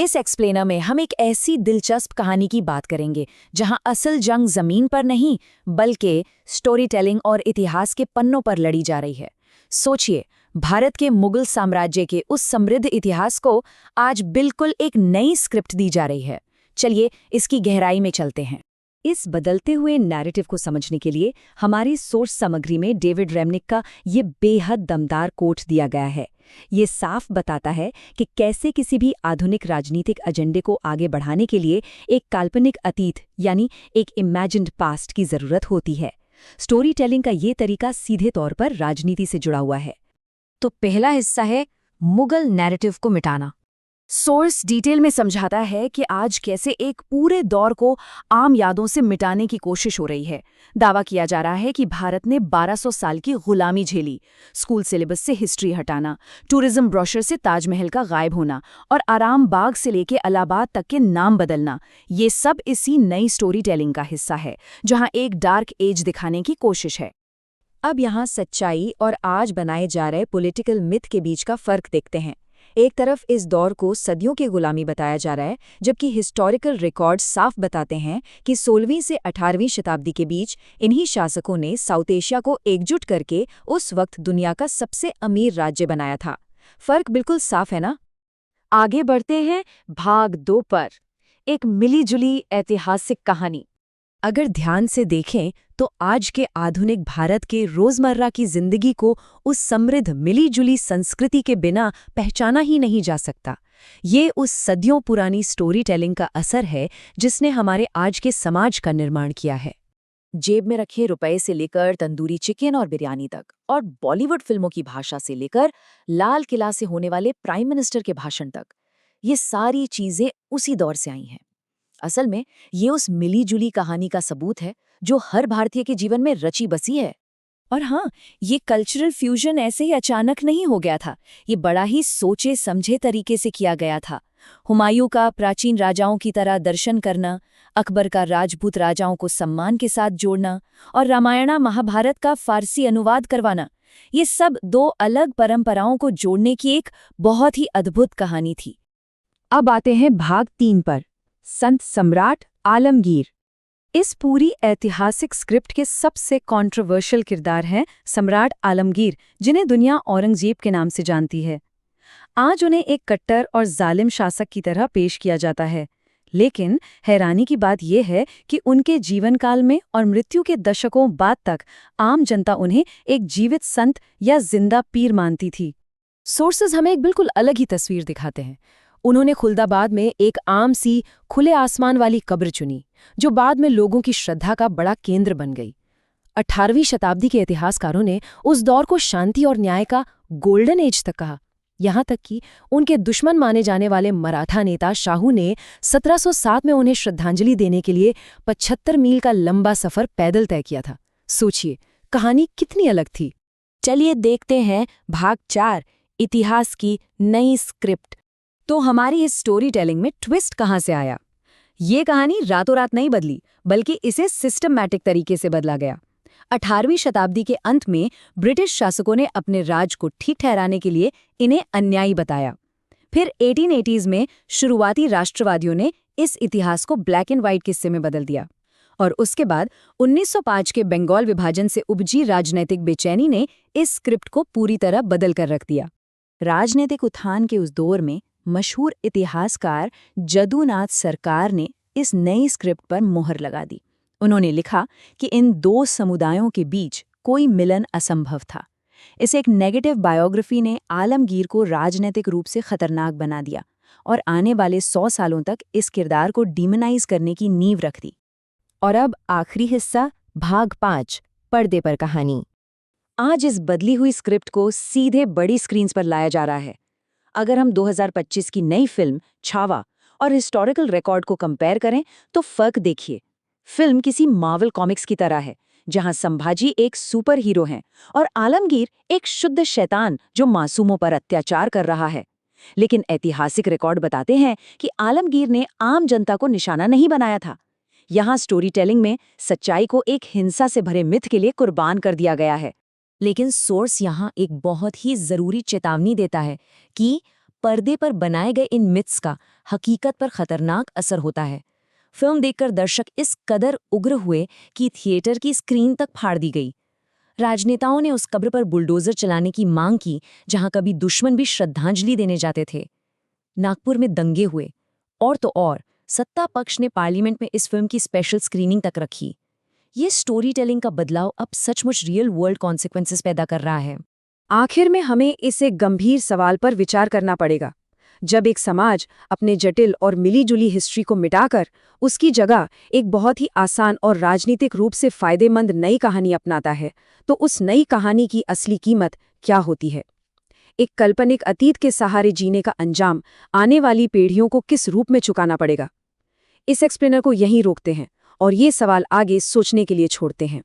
इस एक्सप्लेनर में हम एक ऐसी दिलचस्प कहानी की बात करेंगे जहां असल जंग जमीन पर नहीं बल्कि स्टोरी टेलिंग और इतिहास के पन्नों पर लड़ी जा रही है। सोचिए, भारत के मुगल साम्राज्य के उस समृद्ध इतिहास को आज बिल्कुल एक नई स्क्रिप्ट दी जा रही है। चलिए इसकी गहराई में चलते हैं। इस बदलते हुए नैरेटिव को समझने के लिए हमारी सोर्स सामग्री में डेविड रेमनिक का ये बेहद दमदार कोट दिया गया है। ये साफ बताता है कि कैसे किसी भी आधुनिक राजनीतिक एजेंडे को आगे बढ़ाने के लिए एक काल्पनिक अतीत यानी एक इमेजिन्ड पास्ट की जरूरत होती है। स्टोरी टेलिंग का ये तरीका सीधे तौर पर राजनीति से जुड़ा हुआ है। तो पहला हिस्सा है मुगल नैरेटिव को मिटाना। सोर्स डिटेल में समझाता है कि आज कैसे एक पूरे दौर को आम यादों से मिटाने की कोशिश हो रही है। दावा किया जा रहा है कि भारत ने 1200 साल की गुलामी झेली, स्कूल सिलेबस से हिस्ट्री हटाना, टूरिज्म ब्रोशर से ताजमहल का गायब होना और आराम बाग से लेके इलाहाबाद तक के नाम बदलना, ये सब इसी नई स्टोरी टेलिंग का हिस्सा है, जहां एक डार्क एज दिखाने की कोशिश है। अब यहाँ सच्चाई और आज बनाए जा रहे पॉलिटिकल मिथ के बीच का फर्क देखते हैं। एक तरफ इस दौर को सदियों की गुलामी बताया जा रहा है, जबकि हिस्टोरिकल रिकॉर्ड्स साफ बताते हैं कि 16वीं से 18वीं शताब्दी के बीच इन्हीं शासकों ने साउथ एशिया को एकजुट करके उस वक्त दुनिया का सबसे अमीर राज्य बनाया था। फर्क बिल्कुल साफ है ना? आगे बढ़ते हैं भाग 2 पर, एक मिली-जुली ऐतिहासिक कहानी। अगर ध्यान से देखें तो आज के आधुनिक भारत के रोजमर्रा की जिंदगी को उस समृद्ध मिली-जुली संस्कृति के बिना पहचाना ही नहीं जा सकता। ये उस सदियों पुरानी स्टोरी टेलिंग का असर है जिसने हमारे आज के समाज का निर्माण किया है। जेब में रखे रुपए से लेकर तंदूरी चिकन और बिरयानी तक, और बॉलीवुड फिल्मों की भाषा से लेकर लाल किला से होने वाले प्राइम मिनिस्टर के भाषण तक, ये सारी चीजें उसी दौर से आई हैं। असल में ये उस मिली-जुली कहानी का सबूत है जो हर भारतीय के जीवन में रची बसी है। और हाँ, ये कल्चरल फ्यूजन ऐसे ही अचानक नहीं हो गया था। ये बड़ा ही सोचे समझे तरीके से किया गया था। हुमायूं का प्राचीन राजाओं की तरह दर्शन करना, अकबर का राजपूत राजाओं को सम्मान के साथ जोड़ना और रामायण महाभारत का फारसी अनुवाद करवाना, ये सब दो अलग परंपराओं को जोड़ने की एक बहुत ही अद्भुत कहानी थी। अब आते हैं भाग 3 पर, संत सम्राट आलमगीर। इस पूरी ऐतिहासिक स्क्रिप्ट के सबसे कंट्रोवर्शियल किरदार हैं सम्राट आलमगीर, जिन्हें दुनिया औरंगजेब के नाम से जानती है। आज उन्हें एक कट्टर और जालिम शासक की तरह पेश किया जाता है, लेकिन हैरानी की बात यह है कि उनके जीवन काल में और मृत्यु के दशकों बाद तक आम जनता उन्हें एक जीवित संत या जिंदा पीर मानती थी। सोर्सेज हमें एक बिल्कुल अलग ही तस्वीर दिखाते हैं। उन्होंने खुलदाबाद में एक आम सी खुले आसमान वाली कब्र चुनी, जो बाद में लोगों की श्रद्धा का बड़ा केंद्र बन गई। 18वीं शताब्दी के इतिहासकारों ने उस दौर को शांति और न्याय का गोल्डन एज तक कहा। यहाँ तक कि उनके दुश्मन माने जाने वाले मराठा नेता शाहू ने 1707 में उन्हें श्रद्धांजलि देने के लिए 75 मील का लंबा सफर पैदल तय किया था। सोचिए, कहानी कितनी अलग थी। चलिए देखते हैं भाग 4, इतिहास की नई स्क्रिप्ट। तो हमारी इस स्टोरी टेलिंग में ट्विस्ट कहाँ से आया? ये कहानी रातों रात नहीं बदली, बल्कि इसे सिस्टमैटिक तरीके से बदला गया। 18वीं शताब्दी के अंत में ब्रिटिश शासकों ने अपने राज को ठीक ठहराने के लिए इन्हें अन्यायी बताया। फिर 1880s में शुरुआती राष्ट्रवादियों ने इस इतिहास को ब्लैक एंड व्हाइट किस्से में बदल दिया, और उसके बाद 1905 के बंगाल विभाजन से उपजी राजनीतिक बेचैनी ने इस स्क्रिप्ट को पूरी तरह बदल कर रख दिया। राजनीतिक उत्थान के उस दौर में मशहूर इतिहासकार जदुनाथ सरकार ने इस नई स्क्रिप्ट पर मोहर लगा दी। उन्होंने लिखा कि इन दो समुदायों के बीच कोई मिलन असंभव था। इस एक नेगेटिव बायोग्राफी ने आलमगीर को राजनीतिक रूप से खतरनाक बना दिया और आने वाले 100 सालों तक इस किरदार को डीमोनाइज करने की नींव रख दी। और अब आखिरी हिस्सा, भाग 5, पर्दे पर कहानी। आज इस बदली हुई स्क्रिप्ट को सीधे बड़ी स्क्रीन्स पर लाया जा रहा है। अगर हम 2025 की नई फिल्म छावा और हिस्टोरिकल रिकॉर्ड को कंपेयर करें तो फर्क देखिए। फिल्म किसी मार्वल कॉमिक्स की तरह है, जहां संभाजी एक सुपर हीरो हैं और आलमगीर एक शुद्ध शैतान जो मासूमों पर अत्याचार कर रहा है। लेकिन ऐतिहासिक रिकॉर्ड बताते हैं कि आलमगीर ने आम जनता को निशाना नहीं बनाया था। यहाँ स्टोरी टेलिंग में सच्चाई को एक हिंसा से भरे मिथ के लिए कुर्बान कर दिया गया है। लेकिन सोर्स यहाँ एक बहुत ही जरूरी चेतावनी देता है कि पर्दे पर बनाए गए इन मिथ्स का हकीकत पर खतरनाक असर होता है। फिल्म देखकर दर्शक इस कदर उग्र हुए कि थिएटर की स्क्रीन तक फाड़ दी गई। राजनेताओं ने उस कब्र पर बुलडोजर चलाने की मांग की जहां कभी दुश्मन भी श्रद्धांजलि देने जाते थे। नागपुर में दंगे हुए, और तो और सत्ता पक्ष ने पार्लियामेंट में इस फिल्म की स्पेशल स्क्रीनिंग तक रखी। ये स्टोरी टेलिंग का बदलाव अब सचमुच रियल वर्ल्ड कॉन्सिक्वेंसेस पैदा कर रहा है। आखिर में हमें इस एक गंभीर सवाल पर विचार करना पड़ेगा। जब एक समाज अपने जटिल और मिलीजुली हिस्ट्री को मिटाकर उसकी जगह एक बहुत ही आसान और राजनीतिक रूप से फायदेमंद नई कहानी अपनाता है, तो उस नई कहानी की असली कीमत क्या होती है? एक काल्पनिक अतीत के सहारे जीने का अंजाम आने वाली पीढ़ियों को किस रूप में चुकाना पड़ेगा? इस एक्सप्लेनर को यहीं रोकते हैं और ये सवाल आगे सोचने के लिए छोड़ते हैं।